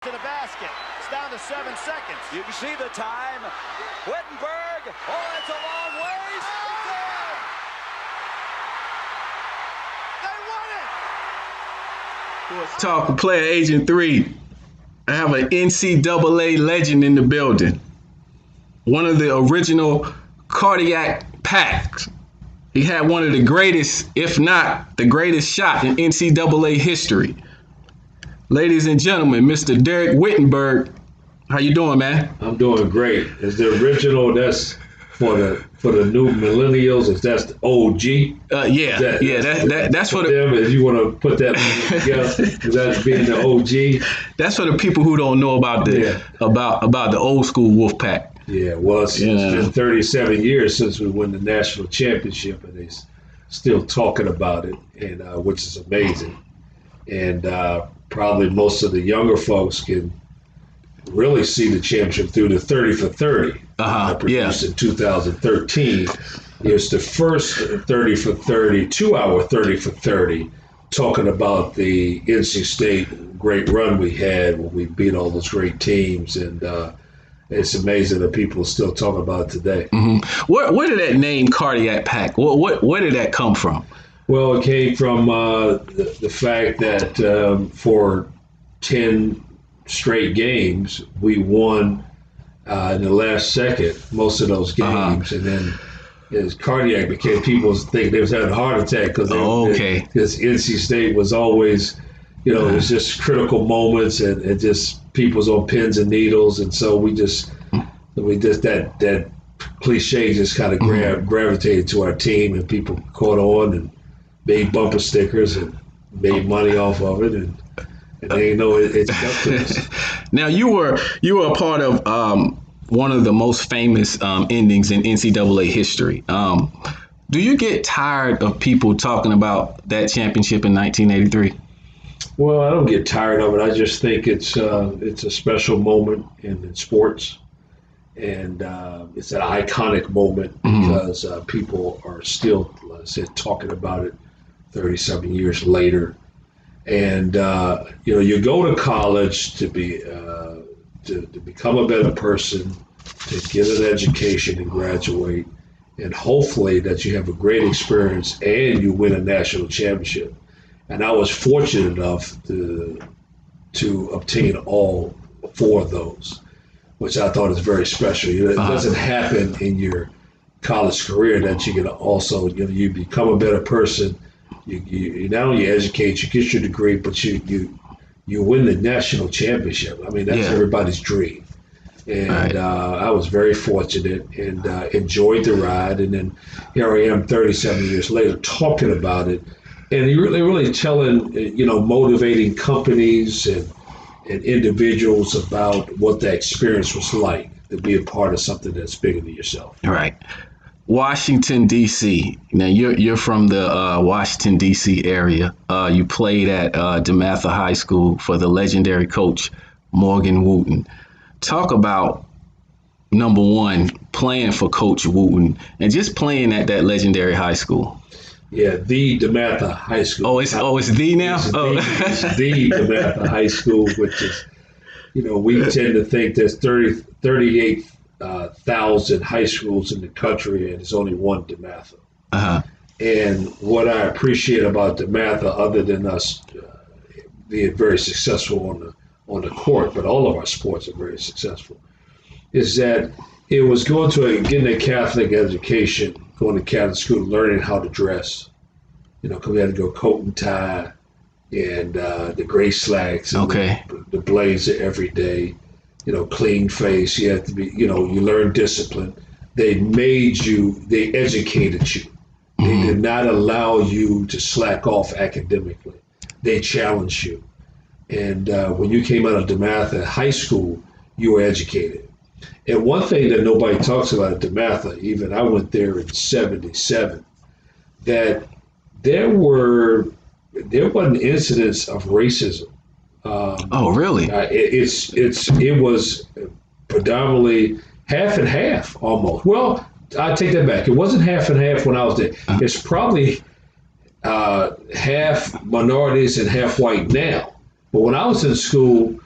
To the basket. It's down to 7 seconds. You can see the time. Whittenburg. Oh, that's a long ways. They won it. Talk with Playeragent3. I have an NCAA legend in the building. One of the original cardiac packs. He had one of the greatest, if not the greatest shot in NCAA history. Ladies and gentlemen, Mr. Dereck Whittenburg. How you doing, man? I'm doing great. Is the original that's for the new millennials? Is that's the OG? That's for them. If you want to put that together, is that being the OG? That's for the people who don't know about the old school Wolfpack. Yeah, well, it's been 37 years since we won the national championship, and they're still talking about it, and which is amazing. And probably most of the younger folks can really see the championship through the 30 for 30 produced in 2013. It's the first 30 for 30, 2-hour 30 for 30, talking about the NC State great run we had when we beat all those great teams. And it's amazing that people are still talking about it today. Mm-hmm. Where did that name Cardiac Pack, where did that come from? Well, it came from the fact that for 10 straight games, we won in the last second most of those games. And then as cardiac became, people thinking they was having a heart attack because NC State was always, it was just critical moments and just people's on pins and needles. And so we just that cliche just kind of gravitated to our team, and people caught on and made bumper stickers and made money off of it, and they know it's up to us. Now you were a part of one of the most famous endings in NCAA history. Do you get tired of people talking about that championship in 1983? Well, I don't get tired of it. I just think it's a special moment in sports, and it's an iconic moment because people are still, like I said, talking about it 37 years later. And you go to college to become a better person, to get an education and graduate, and hopefully that you have a great experience and you win a national championship. And I was fortunate enough to obtain all 4 of those, which I thought is very special. It doesn't happen in your college career that you can also, you become a better person. You not only educate, you get your degree, but you win the national championship. I mean, that's everybody's dream. And I was very fortunate and enjoyed the ride. And then here I am 37 years later talking about it. And you're really telling, motivating companies and individuals about what that experience was like to be a part of something that's bigger than yourself. Right. Washington, D.C. Now, you're from the Washington, D.C. area. You played at DeMatha High School for the legendary coach, Morgan Wooten. Talk about, number one, playing for Coach Wooten and just playing at that legendary high school. Yeah, the DeMatha High School. Oh, it's the now? It's the DeMatha High School, which is, we tend to think there's 38,000 high schools in the country, and there's only one DeMatha. And what I appreciate about DeMatha, other than us being very successful on the court, but all of our sports are very successful, is that it was getting a Catholic education, going to Catholic school, learning how to dress. Because we had to go coat and tie and the gray slacks, and the blazer every day. Clean face. You have to be, you learn discipline. They educated you. They did not allow you to slack off academically. They challenged you. And when you came out of DeMatha High School, you were educated. And one thing that nobody talks about at DeMatha, even I went there in '77, that there wasn't incidents of racism. Oh, really? It was predominantly half and half almost. Well, I take that back. It wasn't half and half when I was there. It's probably half minorities and half white now. But when I was in school,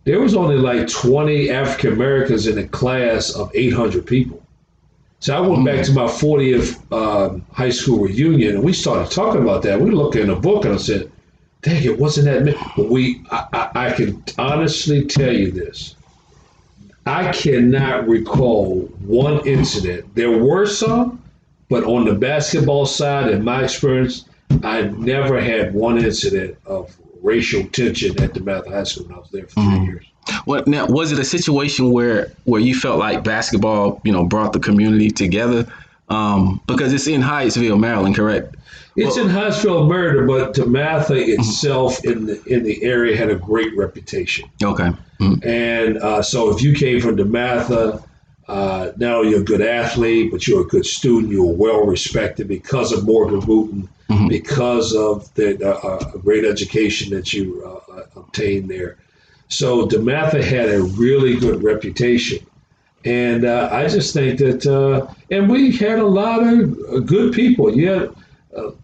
there was only like 20 African Americans in a class of 800 people. So I went back to my 40th high school reunion, and we started talking about that. We looked in a book, and I said, dang, it wasn't that many. But I can honestly tell you this. I cannot recall one incident. There were some, but on the basketball side, in my experience, I never had one incident of racial tension at DeMatha High School when I was there for 3 years. Well, now, was it a situation where you felt like basketball, brought the community together? Because it's in Hyattsville, Maryland, correct? It's in Hyattsville, Maryland, but DeMatha itself in the area had a great reputation. Okay. And so if you came from DeMatha, not only you're a good athlete, but you're a good student, you were well respected because of Morgan Wooten, because of the great education that you obtained there. So DeMatha had a really good reputation. And I just think that, and we had a lot of good people. Yeah,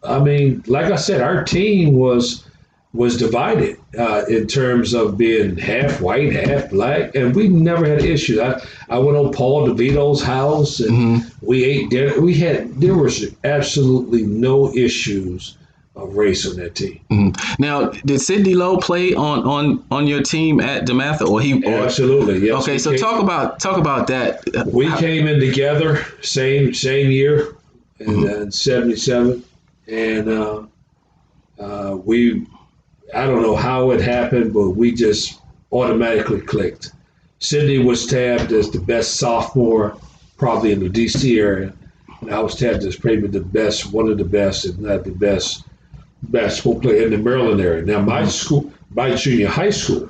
I mean, like I said, our team was divided in terms of being half white, half black, and we never had issues. I went on Paul DeVito's house, and we ate dinner. There was absolutely no issues of race on that team. Now, did Sidney Lowe play on your team at DeMatha, or he? Absolutely, yes. Okay, so talk about that. We came in together same year in '77, and I don't know how it happened, but we just automatically clicked. Sidney was tabbed as the best sophomore, probably in the DC area, and I was tabbed as probably the best, one of the best, if not the best basketball player in the Maryland area. Now, my junior high school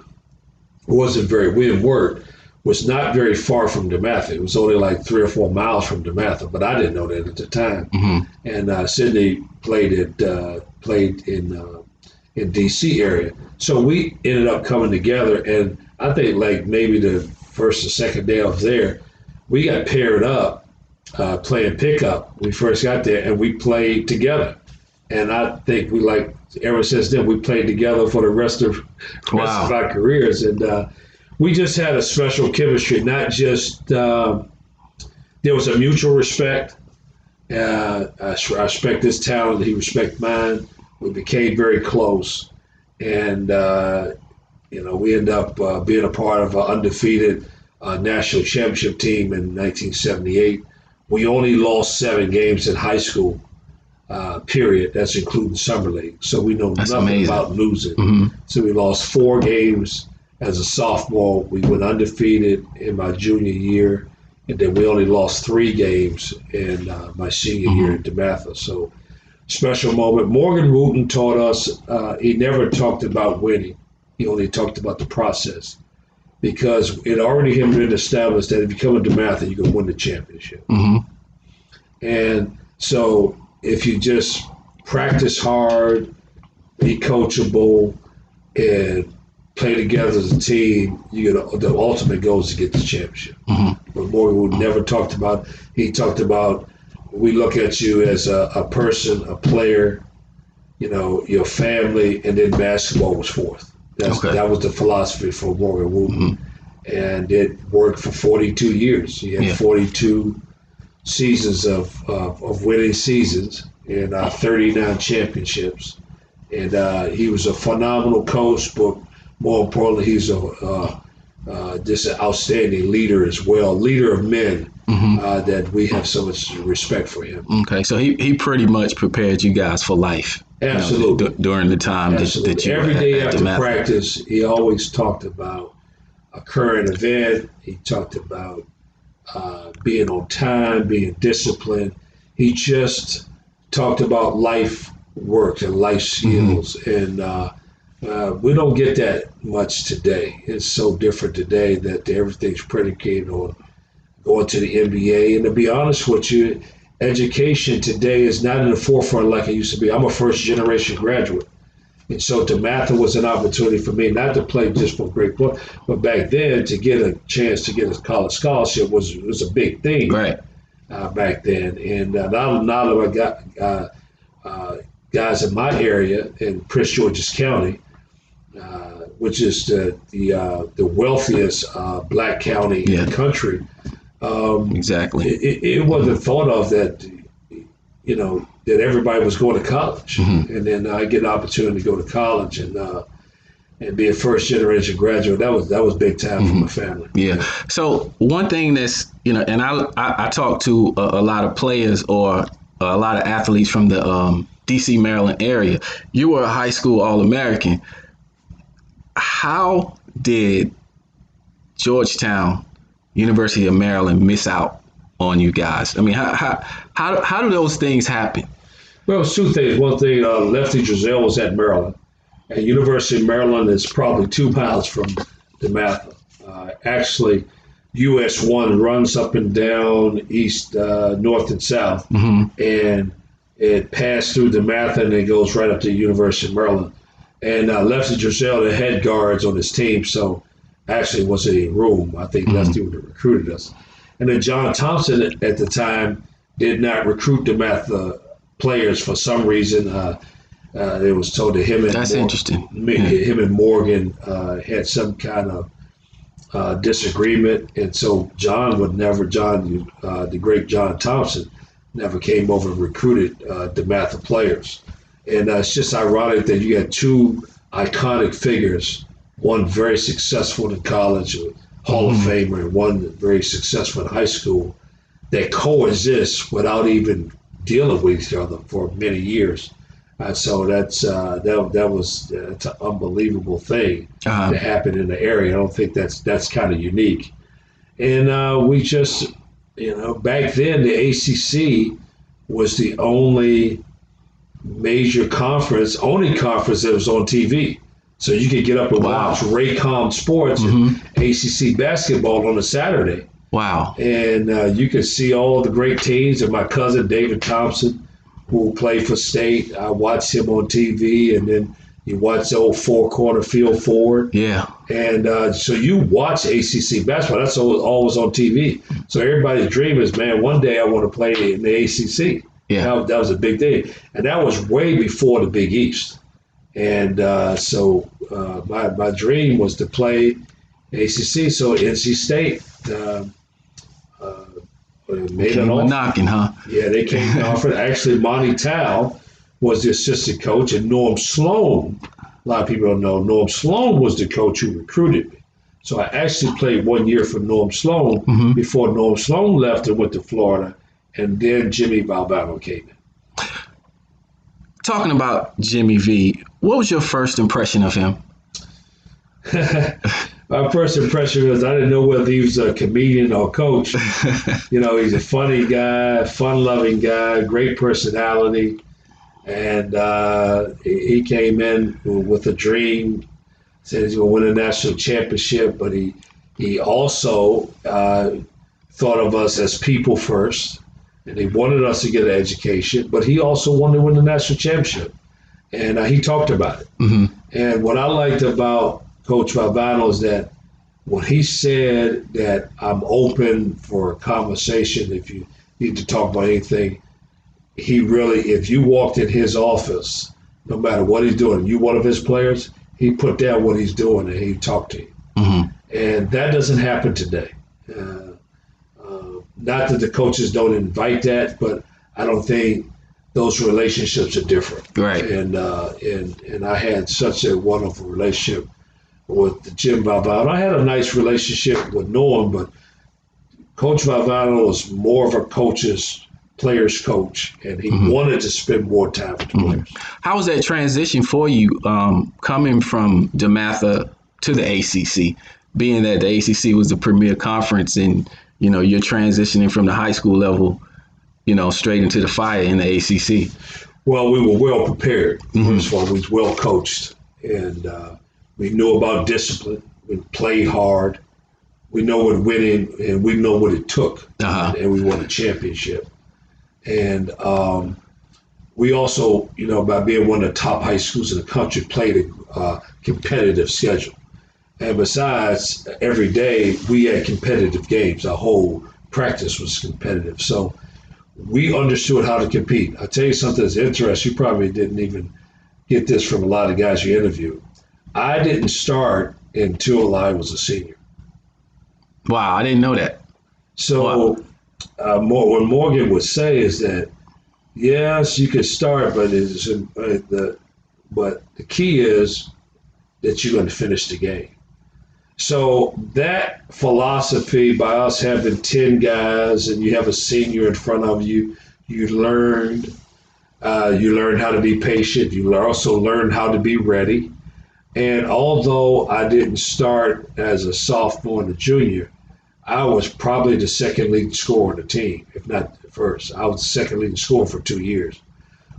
wasn't Whittenburg was not very far from DeMatha. It was only like 3 or 4 miles from DeMatha, but I didn't know that at the time. And Sidney played in DC area. So we ended up coming together, and I think like maybe the first or second day I was there, we got paired up playing pickup. We first got there, and we played together. And I think ever since then, we played together for the rest of our careers. And we just had a special chemistry, not just, there was a mutual respect. I respect his talent, he respects mine. We became very close. And, we ended up being a part of an undefeated national championship team in 1978. We only lost 7 games in high school. Period. That's including summer league. So we know nothing about losing. So we lost 4 games as a sophomore. We went undefeated in my junior year, and then we only lost 3 games in my senior year at DeMatha. So special moment. Morgan Wooten taught us. He never talked about winning. He only talked about the process, because it already had been established that if you come to DeMatha, you can win the championship. And so if you just practice hard, be coachable, and play together as a team, the ultimate goal is to get the championship. But Morgan Wood never talked about. He talked about, we look at you as a person, a player, your family, and then basketball was fourth. That was the philosophy for Morgan Wooten, and it worked for 42 years. He had 42 seasons of winning seasons and 39 championships. And he was a phenomenal coach, but more importantly, he's just an outstanding leader as well, leader of men, that we have so much respect for him. Okay, so he pretty much prepared you guys for life. Absolutely. During the time that you every were day at after DeMatha. practice, he always talked about a current event. He talked about being on time, being disciplined. He just talked about life work and life skills. And we don't get that much today. It's so different today that everything's predicated on going to the NBA. And to be honest with you, education today is not in the forefront like it used to be. I'm a first-generation graduate. And so DeMatha was an opportunity for me not to play just for great play, but back then to get a chance to get a college scholarship was a big thing. Right. Back then. And not a lot of guys in my area in Prince George's County which is the wealthiest black county in the country. Exactly. It wasn't thought of that, that everybody was going to college. And then I get an opportunity to go to college and be a first generation graduate. That was big time for my family. Yeah. So one thing that's, and I talk to a lot of players or a lot of athletes from the DC, Maryland area. You were a high school All-American. How did Georgetown, University of Maryland miss out on you guys? I mean, how do those things happen? Well, it's two things. One thing, Lefty Driesell was at Maryland. And University of Maryland is probably 2 miles from DeMatha. Actually, US 1 runs up and down east, north, and south. And it passed through DeMatha and it goes right up to the University of Maryland. And Lefty Driesell, the head guards on his team, so actually wasn't in a room. I think Lefty would have recruited us. And then John Thompson at the time did not recruit DeMatha players for some reason. It was told that him and That's interesting. Him and Morgan had some kind of disagreement, and so the great John Thompson, never came over and recruited DeMatha players. And it's just ironic that you had 2 iconic figures, one very successful in college, Hall of Famer, and one very successful in high school, that coexist without even dealing with each other for many years. So that's an unbelievable thing to happen in the area. I don't think that's kind of unique. And we just, back then the ACC was the only major conference, only conference that was on TV. So you could get up and watch Raycom Sports and ACC basketball on a Saturday. Wow. And you could see all the great teams. And my cousin, David Thompson, who played for State, I watched him on TV. And then you watch the old 4-corner field forward. Yeah. And so you watch ACC basketball. That's always on TV. So everybody's dream is, man, one day I want to play in the ACC. Yeah. That was a big thing. And that was way before the Big East. And so my dream was to play ACC. So NC State made an offer. Knocking, huh? Yeah, they came and offered. Actually, Monty Tao was the assistant coach, and Norm Sloan, a lot of people don't know, Norm Sloan was the coach who recruited me. So I actually played 1 year for Norm Sloan before Norm Sloan left and went to Florida, and then Jimmy Valvano came in. Talking about Jimmy V, what was your first impression of him? My first impression was I didn't know whether he was a comedian or a coach. He's a funny guy, fun-loving guy, great personality. And he came in with a dream, said he's going to win a national championship, but he also thought of us as people first, and he wanted us to get an education, but he also wanted to win the national championship. And he talked about it. And what I liked about Coach Valvano is that when he said that I'm open for a conversation, if you need to talk about anything, he really, if you walked in his office, no matter what he's doing, you one of his players, he put down what he's doing and he talked to you. And that doesn't happen today. Not that the coaches don't invite that, but I don't think those relationships are different. Right. And I had such a wonderful relationship with Jim Valvano. I had a nice relationship with Norm, but Coach Valvano was more of a player's coach, and he wanted to spend more time with the players. How was that transition for you, coming from DeMatha to the ACC, being that the ACC was the premier conference, and you're transitioning from the high school level, straight into the fire in the ACC? Well, we were well prepared. First of all, we was well coached, and we knew about discipline. We played hard. We know what winning, and we know what it took, and we won a championship. And we also, by being one of the top high schools in the country, played a competitive schedule. And besides, every day we had competitive games. Our whole practice was competitive. So we understood how to compete. I'll tell you something that's interesting. You probably didn't even get this from a lot of guys you interviewed. I didn't start until I was a senior. Wow, I didn't know that. So what Morgan would say is that, yes, you can start, but the key is that you're going to finish the game. So that philosophy, by us having 10 guys and you have a senior in front of you, you learned how to be patient. You also learned how to be ready. And although I didn't start as a sophomore and a junior, I was probably the second leading scorer on the team, if not the first. I was the second leading scorer for 2 years.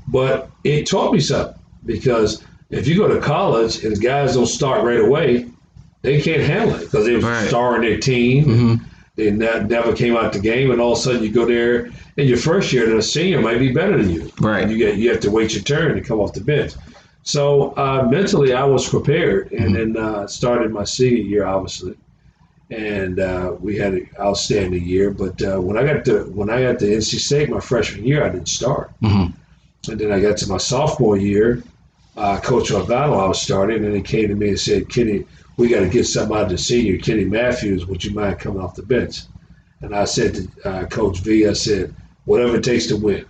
But it taught me something, because if you go to college and the guys don't start right away, they can't handle it because they were Right. starring their team. Mm-hmm. They never came out the game, and all of a sudden you go there, and your first year, the senior might be better than you. Right. You have to wait your turn to come off the bench. So mentally, I was prepared, and then started my senior year, obviously, and we had an outstanding year. But when I got to NC State my freshman year, I didn't start, and then I got to my sophomore year. Coach Valvano, I was starting, and he came to me and said, "Kenny, we got to get something out of the senior. Kenny Matthews, would you mind coming off the bench?" And I said to Coach V, I said, "Whatever it takes to win,"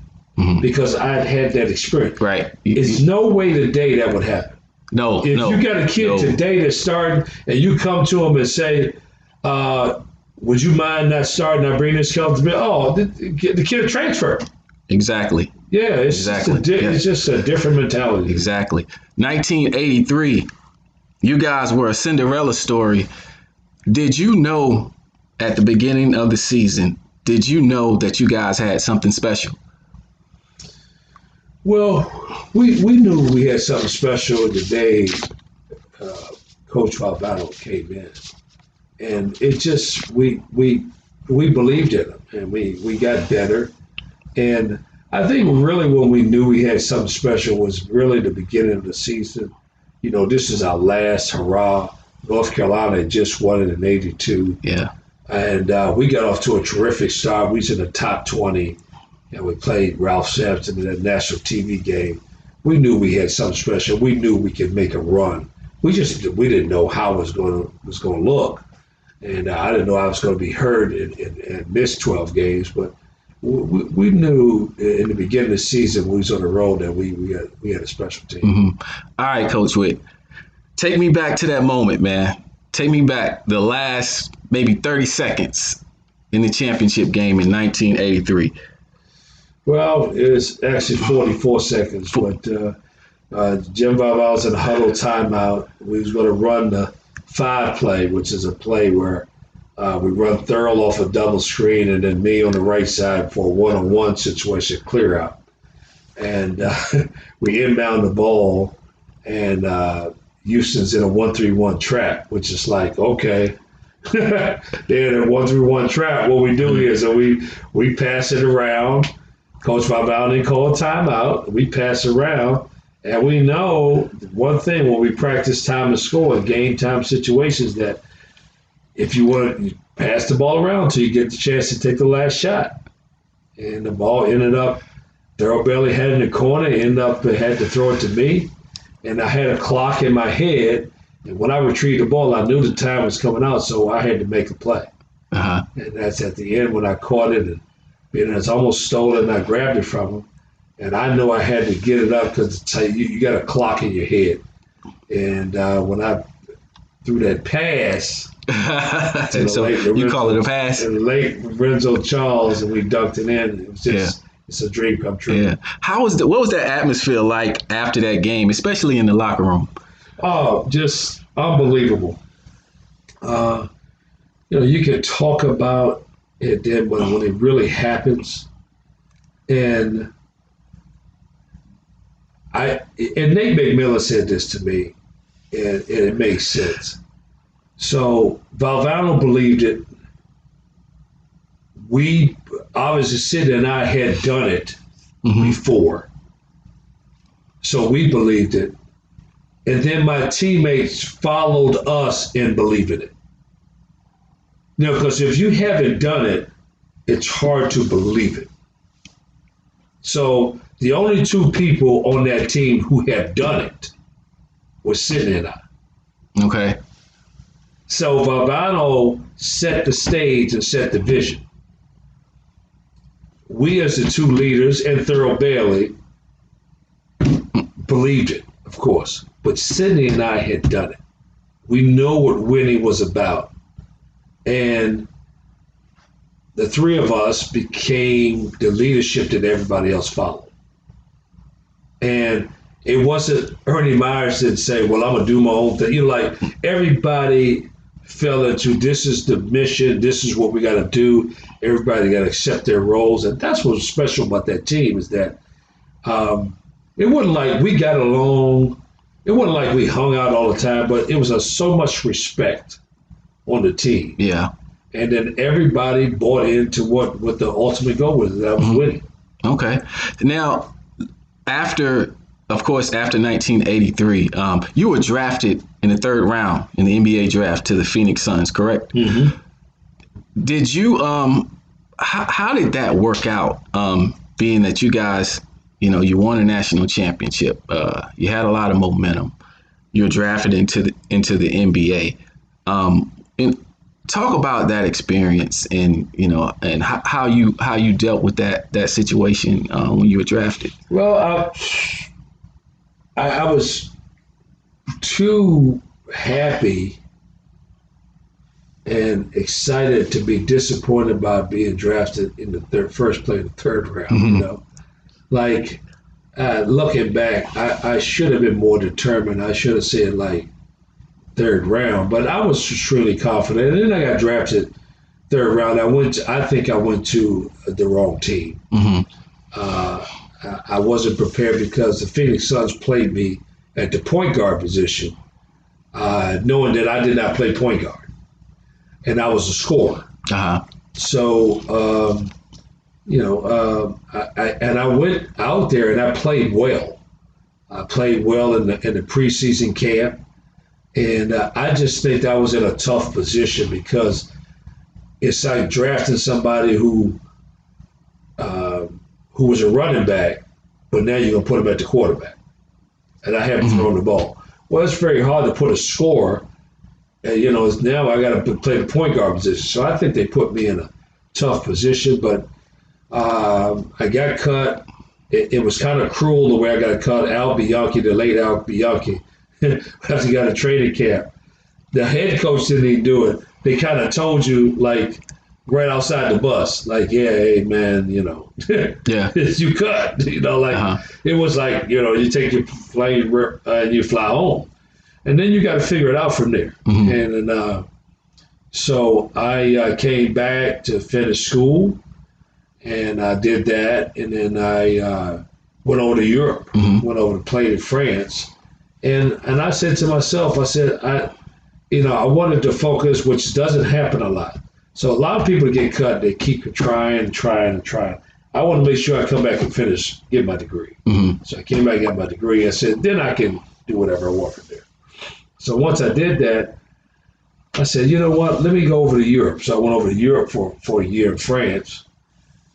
because I had that experience. Right. It's no way today that would happen. No. If you got a kid today that's starting, and you come to him and say, "Would you mind not starting? I bring this kid to me." Oh, the kid transfer. Exactly. Yeah, it's just a different mentality. Exactly. 1983. You guys were a Cinderella story. Did you know at the beginning of the season, did you know that you guys had something special? Well, we knew we had something special the day Coach Valvano came in. And it just, we believed in him, and we got better. And I think really when we knew we had something special was really the beginning of the season. You know, this is our last hurrah. North Carolina had just won it in '82. Yeah. And we got off to a terrific start. We was in the top 20, and we played Ralph Sampson in that national TV game. We knew we had something special. We knew we could make a run. We didn't know how it was going to look. And I didn't know I was going to be hurt and miss 12 games, but we knew in the beginning of the season when we was on the road that we had a special team. All right, Coach Witt, take me back to that moment, man. Take me back the last maybe 30 seconds in the championship game in 1983. Well, it was actually 44 seconds, but Jim Valvano was in a huddle timeout. We was going to run the 5 play, which is a play where we run Thurl off a double screen and then me on the right side for a one-on-one situation, clear out. And we inbound the ball, and Houston's in a 1-3-1 trap, which is like, okay, they're in a 1-3-1 trap. What we do here is we pass it around. Coach Valvano didn't call a timeout. We pass around, and we know one thing when we practice time to score, game time situations, that if you want to pass the ball around until you get the chance to take the last shot. And the ball ended up, Darryl Bailey had in the corner, had to throw it to me. And I had a clock in my head. And when I retrieved the ball, I knew the time was coming out, so I had to make a play. And that's at the end when I caught it. And it's almost stolen, I grabbed it from him. And I knew I had to get it up because you got a clock in your head. And when I threw that pass, so you call it a pass? The late Renzo Charles, and we dunked it in. It was just, it's a dream come true. Yeah. What was that atmosphere like after that game, especially in the locker room? Oh, just unbelievable. You can talk about it then when it really happens. And Nate McMillan said this to me, and it makes sense. So Valvano believed it. We obviously, Sid and I had done it before, so we believed it. And then my teammates followed us in believing it. Because if you haven't done it, it's hard to believe it. So the only 2 people on that team who had done it was Sid and I. Okay. So Valvano set the stage and set the vision. We as the two leaders and Thurl Bailey believed it, of course. But Sidney and I had done it. We know what winning was about. And the three of us became the leadership that everybody else followed. And it wasn't Ernie Myers didn't say, well, I'm going to do my own thing. Like everybody fell into this is the mission, this is what we got to do. Everybody got to accept their roles. And that's what's special about that team is that it wasn't like we got along. It wasn't like we hung out all the time, but it was so much respect on the team. Yeah. And then everybody bought into what the ultimate goal was. That was winning. Okay. Now, after 1983, you were drafted in the third round in the NBA draft to the Phoenix Suns, correct? Mm-hmm. Did you, how did that work out, being that you guys, you won a national championship, you had a lot of momentum, you were drafted into the NBA. And talk about that experience and, and how you dealt with that situation when you were drafted. Well, I was too happy and excited to be disappointed by being drafted in the first play of the third round. Mm-hmm. Like looking back, I should have been more determined. I should have said like third round, but I was extremely confident. And then I got drafted third round. I think I went to the wrong team. Mm-hmm. I wasn't prepared because the Phoenix Suns played me at the point guard position, knowing that I did not play point guard, and I was a scorer. Uh-huh. So, I went out there and I played well. I played well in the preseason camp, and I just think I was in a tough position because it's like drafting somebody who was a running back, but now you're going to put him at the quarterback. And I haven't thrown the ball. Well, it's very hard to put a scorer. And, now I got to play the point guard position. So I think they put me in a tough position. But I got cut. It was kind of cruel the way I got cut. Al Bianchi, the late Al Bianchi, after he got a training camp. The head coach didn't even do it. They kind of told you, like, right outside the bus, like, yeah, hey, man, yeah, you cut, It was like, you take your plane and you fly home. And then you got to figure it out from there. Mm-hmm. And so I came back to finish school, and I did that. And then I went over to Europe, went over to play in France. And I said to myself, I wanted to focus, which doesn't happen a lot. So a lot of people get cut, they keep trying. I want to make sure I come back and finish, get my degree. Mm-hmm. So I came back and got my degree. I said, then I can do whatever I want from there. So once I did that, I said, you know what, let me go over to Europe. So I went over to Europe for a year in France.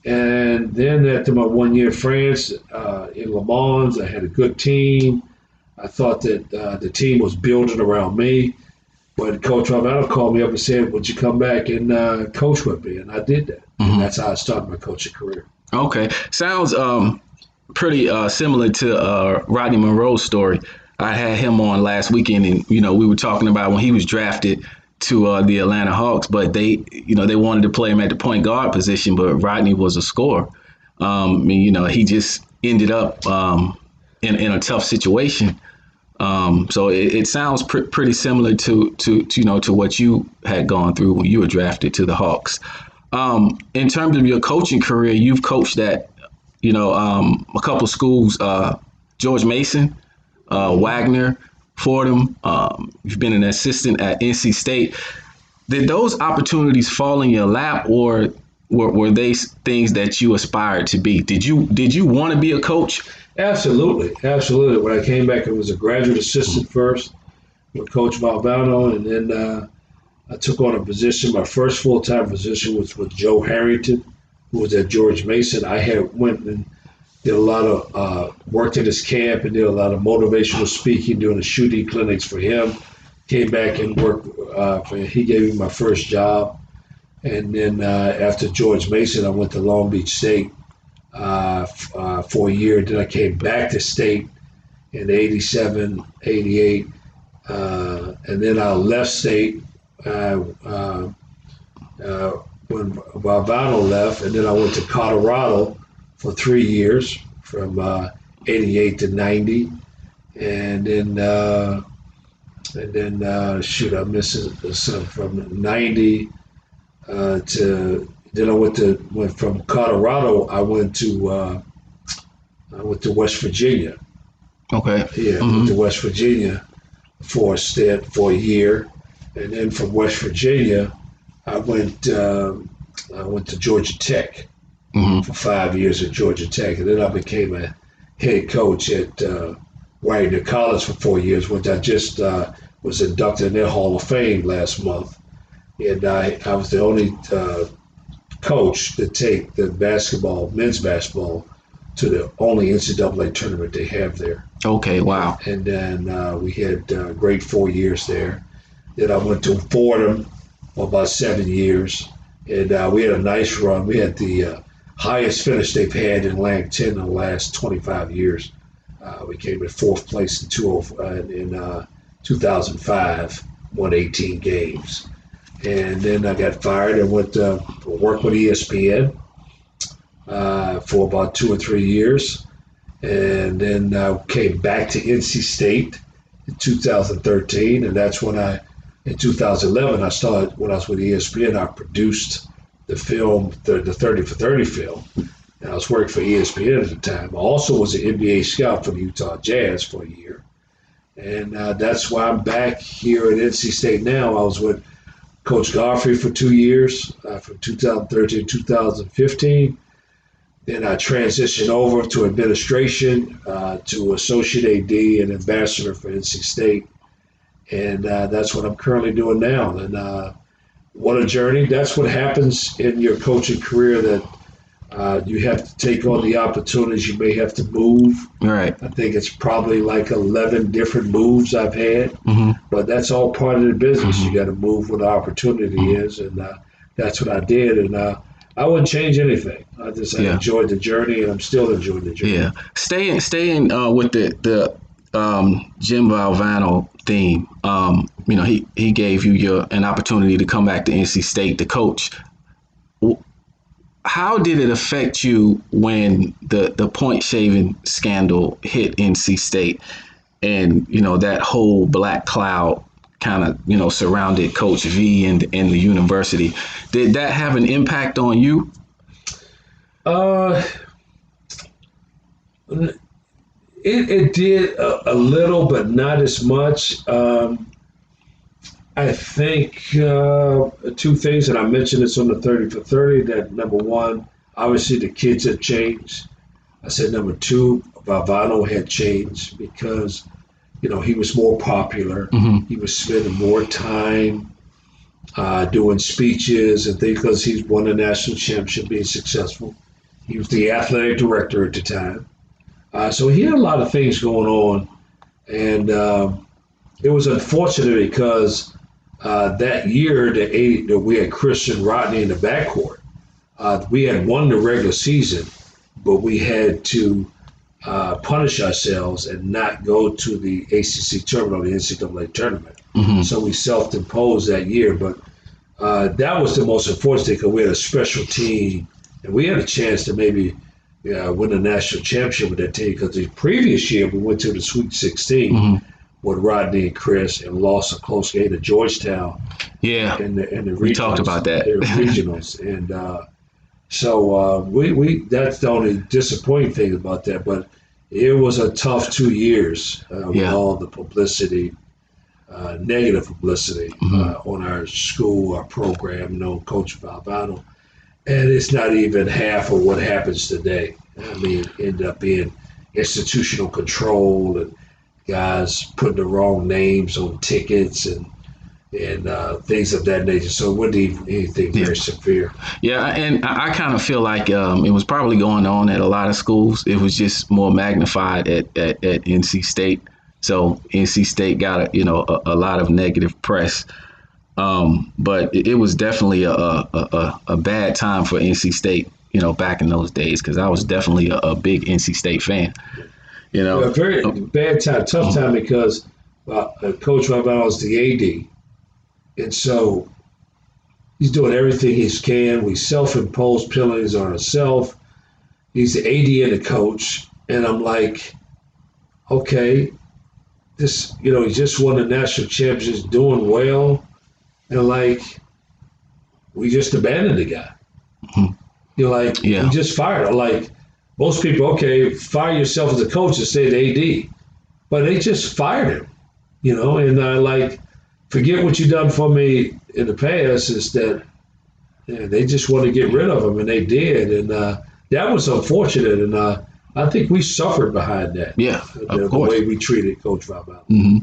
And then after my 1 year in France, in Le Mans, I had a good team. I thought that the team was building around me. But Coach Valvano called me up and said, would you come back and coach with me? And I did that. Mm-hmm. And that's how I started my coaching career. Okay. Sounds pretty similar to Rodney Monroe's story. I had him on last weekend, and, we were talking about when he was drafted to the Atlanta Hawks, but they wanted to play him at the point guard position, but Rodney was a scorer. He just ended up in a tough situation. So it sounds pretty similar to what you had gone through when you were drafted to the Hawks. In terms of your coaching career, you've coached at, a couple schools, George Mason, Wagner, Fordham. You've been an assistant at NC State. Did those opportunities fall in your lap, or were they things that you aspired to be? Did you want to be a coach? Absolutely. When I came back, I was a graduate assistant first with Coach Valvano, and then I took on a position. My first full-time position was with Joe Harrington, who was at George Mason. I went and did a lot of worked at his camp and did a lot of motivational speaking, doing the shooting clinics for him. came back and worked. He gave me my first job, and then after George Mason, I went to Long Beach State for a year. Then I came back to State in '87, '88, and then I left State when Valvano left, and then I went to Colorado for 3 years from '88 to '90, and then shoot, I'm missing some from '90 to. Then I went from Colorado. I went to West Virginia. Okay. Yeah, I went to West Virginia for a year, and then from West Virginia, I went to Georgia Tech for 5 years at Georgia Tech, and then I became a head coach at Whittenburg College for 4 years, which I just was inducted in their Hall of Fame last month, and I was the only coach to take the men's basketball, to the only NCAA tournament they have there. Okay, wow. And then we had a great 4 years there. Then I went to Fordham for about 7 years, and we had a nice run. We had the highest finish they've had in Lag 10 in the last 25 years. We came in fourth place in 2005, won 18 games. And then I got fired and went to work with ESPN for about 2 or 3 years. And then I came back to NC State in 2013, and that's when in 2011, I started, when I was with ESPN, I produced the film, the 30 for 30 film. And I was working for ESPN at the time. I also was an NBA scout for the Utah Jazz for a year. And that's why I'm back here at NC State now. I was with Coach Godfrey for 2 years, from 2013 to 2015. Then I transitioned over to administration, to associate AD and ambassador for NC State. And that's what I'm currently doing now. And what a journey. That's what happens in your coaching career, that you have to take on the opportunities. You may have to move. Right. I think it's probably like 11 different moves I've had, but that's all part of the business. You got to move where the opportunity is, and that's what I did. And I wouldn't change anything. I enjoyed the journey, and I'm still enjoying the journey. Yeah. Staying with the Jim Valvano theme. He gave you an opportunity to come back to NC State to coach. How did it affect you when the point shaving scandal hit NC State, and that whole black cloud kind of surrounded Coach V and the university? Did that have an impact on you? It did a little, but not as much. I think 2 things, and I mentioned this on the 30 for 30, that number one, obviously the kids have changed. I said number 2, Valvano had changed because, he was more popular. He was spending more time doing speeches and things because he's won a national championship, being successful. He was the athletic director at the time. So he had a lot of things going on. And it was unfortunate because that year that we had Christian Rodney in the backcourt, we had won the regular season, but we had to punish ourselves and not go to the ACC tournament, the NCAA tournament. So we self-imposed that year. But that was the most important thing because we had a special team, and we had a chance to maybe win a national championship with that team because the previous year we went to the Sweet 16 with Rodney and Chris and lost a close game to Georgetown. Yeah, in the regionals, we talked about that. The regionals, and so we that's the only disappointing thing about that. But it was a tough 2 years with all the publicity, negative publicity on our school, our program, Coach Valvano. And it's not even half of what happens today. I mean, it ended up being institutional control and guys putting the wrong names on tickets and things of that nature. So it wasn't even anything very severe. Yeah, and I kind of feel like it was probably going on at a lot of schools. It was just more magnified at NC State. So NC State got a lot of negative press. But it was definitely a bad time for NC State, back in those days, because I was definitely a big NC State fan. A very bad time, tough time, because Coach Valvano is the AD, and so he's doing everything he can. We self-impose penalties on ourselves. He's the AD and the coach, and I'm like, okay, this, he just won the national championships, doing well, and like, we just abandoned the guy. Mm-hmm. We just fired him. Like, most people, okay, fire yourself as a coach and stay the AD, but they just fired him, and forget what you done for me in the past. Is that they just want to get rid of him, and they did, and that was unfortunate, and I think we suffered behind that. Yeah, the way we treated Coach Valvano. Mm-hmm.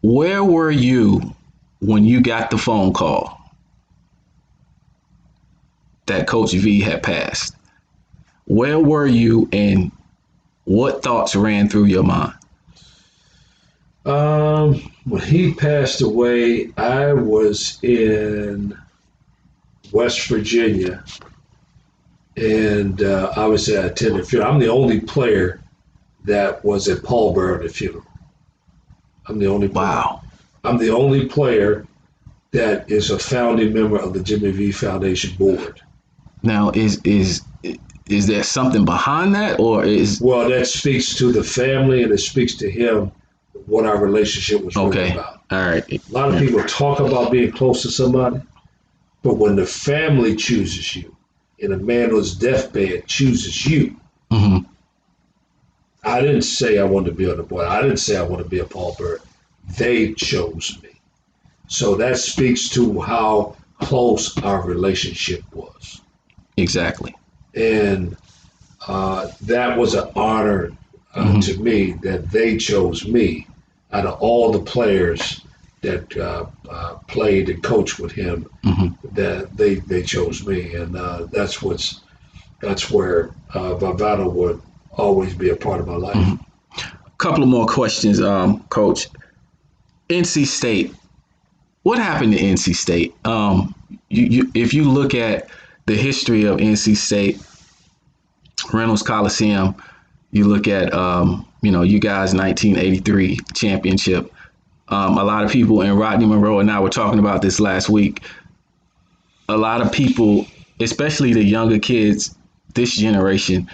Where were you when you got the phone call that Coach V had passed? Where were you, and what thoughts ran through your mind? When he passed away, I was in West Virginia, and obviously I attended the funeral. I'm the only player that was at Paul Bear's funeral. I'm the only player. Wow. I'm the only player that is a founding member of the Jimmy V Foundation board. Now, is there something behind that, or is? Well, that speaks to the family, and it speaks to him what our relationship was really about. All right. A lot of people talk about being close to somebody, but when the family chooses you, and a man on his deathbed chooses you, mm-hmm. I didn't say I wanted to be on the board. I didn't say I wanted to be a Paul Bear. They chose me. So that speaks to how close our relationship was. Exactly. And that was an honor mm-hmm. to me that they chose me out of all the players that played and coached with him. Mm-hmm. That they chose me, and that's where Valvano would always be a part of my life. Mm-hmm. A couple of more questions, Coach. NC State. What happened to NC State? If you look at the history of NC State, Reynolds Coliseum, you look at you guys' 1983 championship. A lot of people, and Rodney Monroe and I were talking about this last week. A lot of people, especially the younger kids, this generation,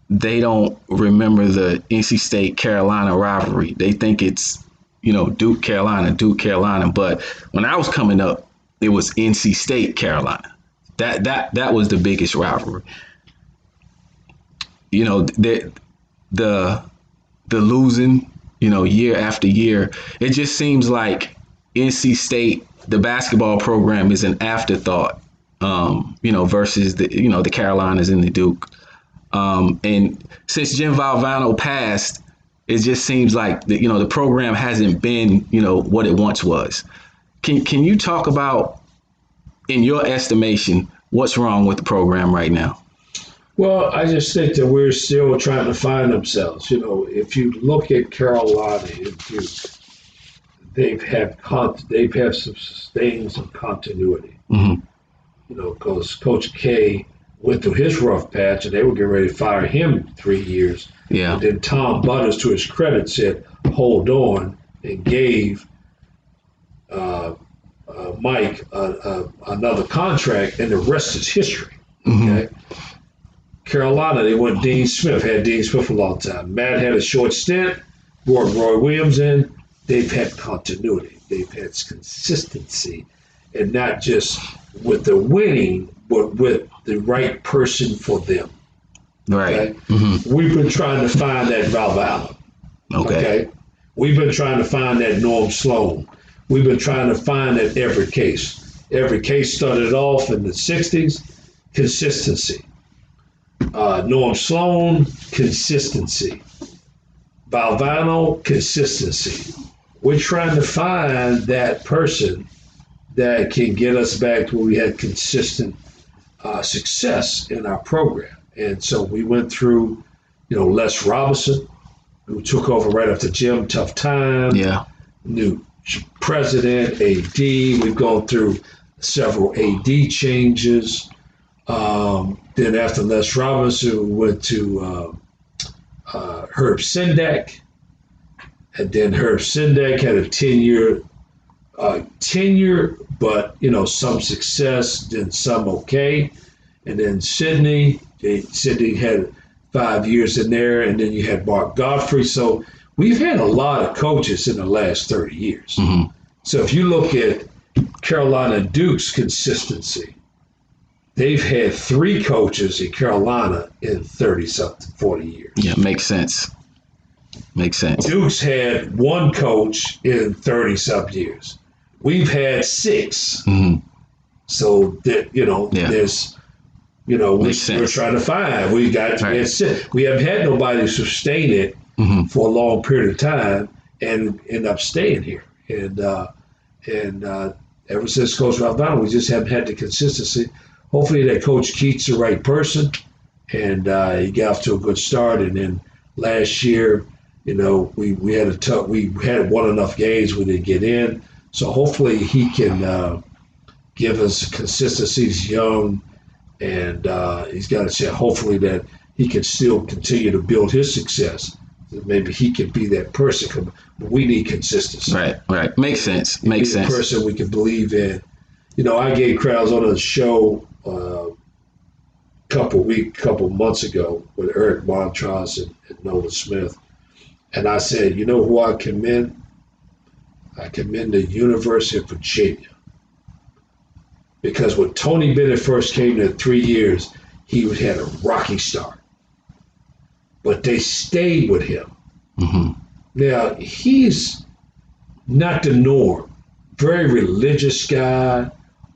they don't remember the NC State Carolina rivalry. They think it's Duke Carolina. But when I was coming up, it was NC State Carolina. That was the biggest rivalry. The losing, year after year, it just seems like NC State, the basketball program, is an afterthought, versus the Carolinas and the Duke. And since Jim Valvano passed, it just seems like the program hasn't been, what it once was. Can you talk about, in your estimation, what's wrong with the program right now? Well, I just think that we're still trying to find ourselves. If you look at Carolina and Duke, they've sustained some continuity. Mm-hmm. Because Coach K went through his rough patch, and they were getting ready to fire him 3 years. Yeah. And then Tom Butters, to his credit, said, "Hold on," and gave Mike another contract, and the rest is history. Okay. Mm-hmm. Carolina, they went Dean Smith, had Dean Smith for a long time. Matt had a short stint, brought Roy Williams in. They've had continuity. They've had consistency, and not just with the winning, but with the right person for them. Right. Okay? Mm-hmm. We've been trying to find that Valvano. Okay. We've been trying to find that Norm Sloan. We've been trying to find that Everett Case. Everett Case started off in the 60s, consistency. Norm Sloan, consistency. Valvano, consistency. We're trying to find that person that can get us back to where we had consistent success in our program. And so we went through, Les Robinson, who took over right after Jim. Tough time. Yeah. New president, AD. We've gone through several AD changes. Then after Les Robinson, we went to Herb Sendek. And then Herb Sendek had a 10-year tenure, but some success, then some okay. And then Sydney had 5 years in there, and then you had Mark Godfrey. So we've had a lot of coaches in the last 30 years. Mm-hmm. So if you look at Carolina Duke's consistency, they've had 3 coaches in Carolina in 30-something, 40 years. Yeah, makes sense. Makes sense. Duke's had 1 coach in 30-something years. We've had 6. Mm-hmm. So that there's we're trying to find. We haven't had nobody sustain it for a long period of time and end up staying here. And ever since Coach Valvano, we just haven't had the consistency. Hopefully that Coach Keats the right person, and he got off to a good start. And then last year, we had won enough games we didn't get in. So hopefully he can give us consistency. He's young, and he's got a chance. Hopefully that he can still continue to build his success. Maybe he can be that person. But we need consistency. Right. Makes sense. Makes sense. The person we can believe in. I gave credit. I was on a show couple months ago with Eric Montross and Nolan Smith, and I said, who I commend? I commend the University of Virginia, because when Tony Bennett first came there 3 years, he had a rocky start, but they stayed with him. Mm-hmm. Now, he's not the norm. Very religious guy,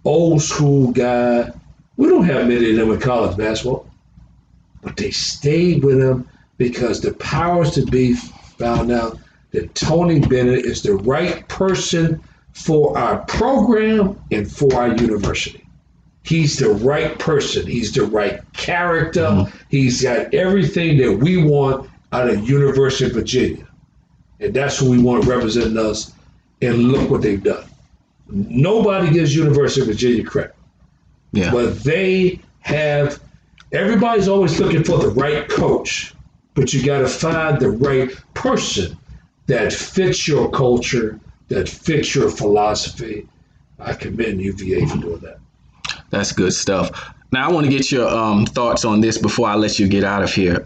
old school guy. We don't have many of them in college basketball, but they stayed with him because the powers to be found out that Tony Bennett is the right person for our program and for our university. He's the right person. He's the right character. Mm-hmm. He's got everything that we want out of University of Virginia. And that's who we want representing us. And look what they've done. Nobody gives University of Virginia credit. Yeah. But they have, everybody's always looking for the right coach, but you got to find the right person that fits your culture, that fits your philosophy. I commend UVA for doing that. That's good stuff. Now I want to get your thoughts on this before I let you get out of here.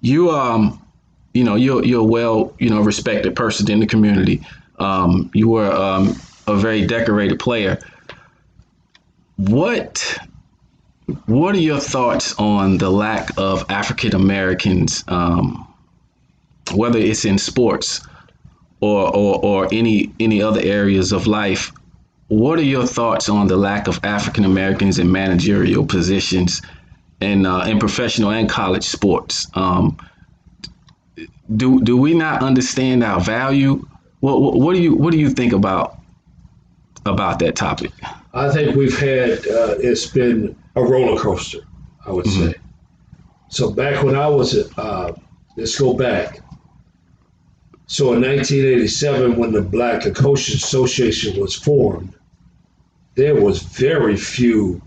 You're a well respected person in the community. You were a very decorated player. What are your thoughts on the lack of African Americans, whether it's in sports or any other areas of life? What are your thoughts on the lack of African Americans in managerial positions in professional and college sports? Do we not understand our value? What do you think about that topic? I think we've had it's been a roller coaster, I would say. So back when I was let's go back. So in 1987, when the Black Coaches Association was formed, there was very few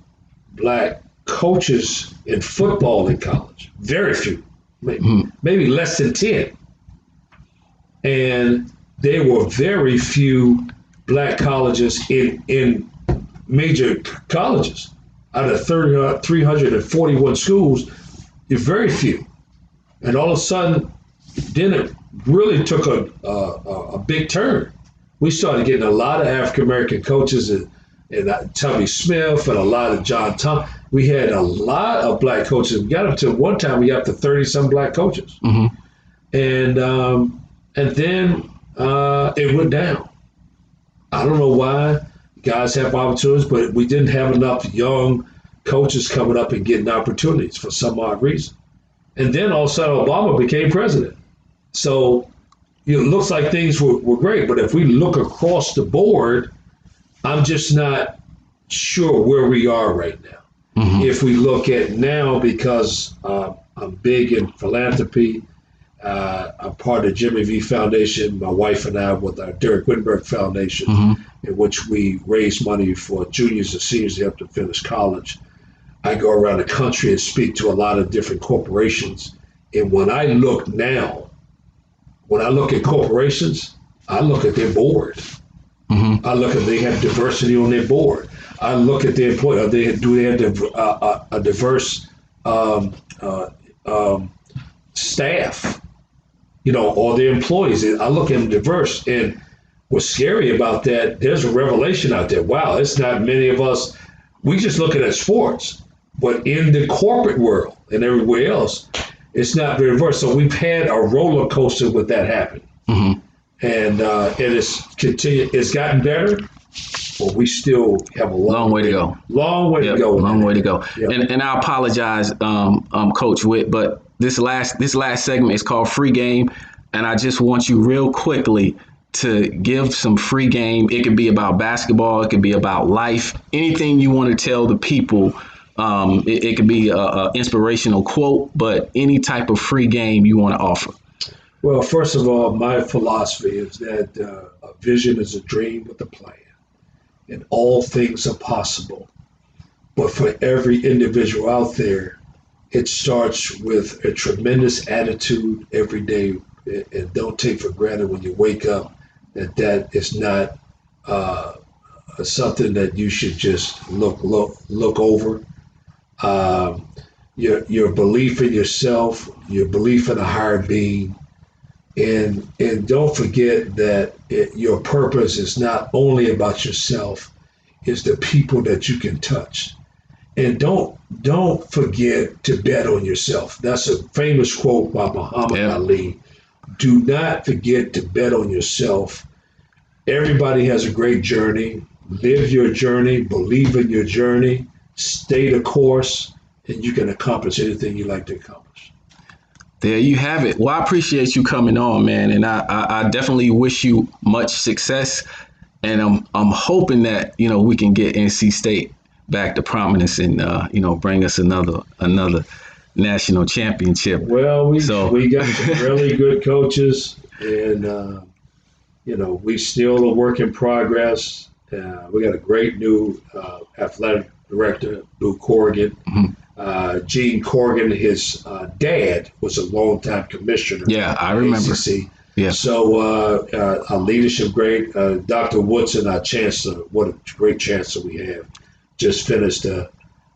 black coaches in football in college. Very few, maybe less than 10. And there were very few black colleges in major colleges. Out of 341 schools, there's very few. And all of a sudden, then it really took a big turn. We started getting a lot of African American coaches and Tubby Smith and a lot of John Tom. We had a lot of black coaches. We got up to one time we got up to 30-some black coaches. Mm-hmm. And then it went down. I don't know why. Guys have opportunities, but we didn't have enough young coaches coming up and getting opportunities for some odd reason. And then all of a sudden Obama became president. So it looks like things were great. But if we look across the board, I'm just not sure where we are right now. Mm-hmm. If we look at now, because I'm big in philanthropy, I'm part of the Jimmy V Foundation. My wife and I with our Dereck Whittenburg Foundation, in which we raise money for juniors and seniors to help them finish college. I go around the country and speak to a lot of different corporations. And when I look at corporations, I look at their board. I look at they have diversity on their board. I look at their employee. Do they have a diverse staff? All their employees. I look at them diverse. And what's scary about that, there's a revelation out there. Wow, it's not many of us. We just looking at sports, but in the corporate world and everywhere else, it's not very diverse. So we've had a roller coaster with that happen. And it is continued. It's gotten better, but we still have a long way to go. Long way to go. Long way to go. Yep. And I apologize, Coach Witt, but this last segment is called Free Game, and I just want you real quickly to give some free game. It could be about basketball. It could be about life. Anything you want to tell the people. It could be a inspirational quote, but any type of free game you want to offer. Well, first of all, my philosophy is that a vision is a dream with a plan, and all things are possible. But for every individual out there, it starts with a tremendous attitude every day, and don't take for granted when you wake up that is not something that you should just look over. Your belief in yourself, your belief in a higher being. And don't forget that your purpose is not only about yourself, it's the people that you can touch. And don't forget to bet on yourself. That's a famous quote by Muhammad Ali. Do not forget to bet on yourself. Everybody has a great journey. Live your journey, believe in your journey, stay the course, and you can accomplish anything you like to accomplish. There you have it. Well, I appreciate you coming on, man, and I definitely wish you much success. And I'm hoping that we can get NC State back to prominence and bring us another national championship. Well, we got some really good coaches, and we still a work in progress. We got a great new athletic director, Lou Corrigan. Gene Corrigan, his dad was a longtime commissioner. Yeah, I remember. ACC. Yeah. So our leadership great. Dr. Woodson, our chancellor, what a great chancellor we have. Just finished a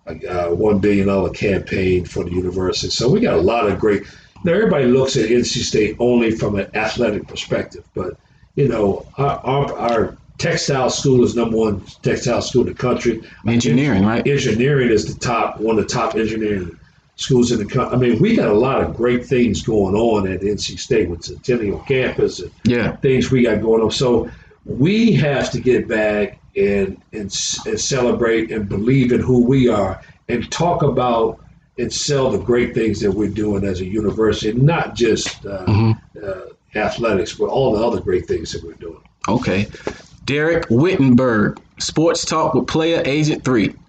$1 billion campaign for the university. So we got a lot of great. Now everybody looks at NC State only from an athletic perspective, but our textile school is #1 textile school in the country. Engineering, right? Engineering is one of the top engineering schools in the country. I mean, we got a lot of great things going on at NC State with Centennial Campus and things we got going on. So we have to get back and celebrate and believe in who we are and talk about and sell the great things that we're doing as a university, not just athletics, but all the other great things that we're doing. Okay. Dereck Whittenburg, Sports Talk with Player Agent 3.